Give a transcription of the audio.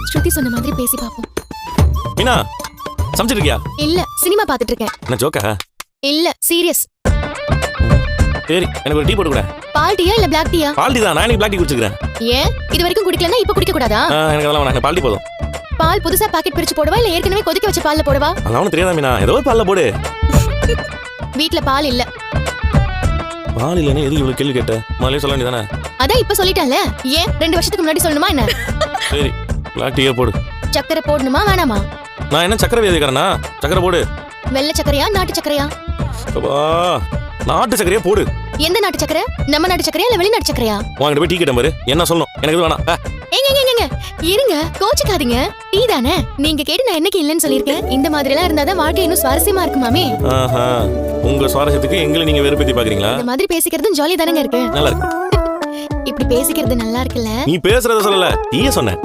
ஸ்ருதி சொன்ன மாதிரி பேசி பாப்போம். மீனா சமைச்சிட்டு இருக்கியா? இல்ல, சினிமா பாத்துட்டு இருக்கேன். என்ன ஜோக்கா? இல்ல, சீரியஸ். சரி, எனக்கு ஒரு டீ போட்டு கூட. பால் டீயா இல்ல பிளாக் டீயா? பால் டீ தான். நான் இன்னைக்கு பிளாக் டீ குடிச்சுக்கிறேன். ஏன் இது வரைக்கும் குடிக்கலன்னா இப்ப குடிக்க கூடாதா? எனக்கு அதெல்லாம் வேணாம். பால் டீ போதும். பால் புதுசா பாக்கெட் பிரிச்சு போடவா இல்ல ஏற்கனவே கொதிக்க வச்ச பால்ல போடவா? அதெல்லாம் ஒன்றும் தெரியாதா மீனா? ஏதோ ஒரு பால்ல போடு. வீட்ல பால் இல்ல. பால் இல்லைன்னு எதுக்கு இவ்வளவு கேள்வி கேட்ட? முதல்ல சொல்ல வேண்டியதானே? அதான் இப்ப சொல்லிட்டான்ல. ஏன் 2 வருஷத்துக்கு முன்னாடி சொல்லணுமா என்ன? சரி, பிளாக் டீயே போடு. சக்கரை போடணுமா வேணாமா? நான் என்ன சக்கரை வியாதிக்காரனா? சக்கரை போடு. வெள்ளை சக்கரையா நாட்டு சக்கரையா? அப்பா, நாட்டு சக்கரையே போடு. எந்த நாட்டு சக்கரை? நம்ம நாட்டு சக்கரையா இல்ல வெளிநாட்டு சக்கரையா? வாங்கிட்டு போய் டீ கேட்ட பாரு. என்ன சொல்லணும்? எனக்கு இது வேணாம். ஏங்க இருங்க, கோச்சுக்காதீங்க. டீ தானே நீங்க கேட்டு நான் என்னைக்கு இல்லைன்னு சொல்லியிருக்கேன். இந்த மாதிரி எல்லாம் இருந்தாதான் வாழ்க்கை இன்னும் சுவாரஸ்யமா இருக்குமாமே. உங்க சுவாரஸ்யத்துக்கு எங்களை நீங்க வெறுப்பேத்தி பாக்குறீங்களா? இந்த மாதிரி பேசிக்கிறதும் ஜாலி தானங்க இருக்கு. நல்லா இருக்கு. இப்படி பேசிக்கிறது நல்லா இருக்குல்ல? நீ பேசுறத சொல்லல, டீயே சொன்னேன்.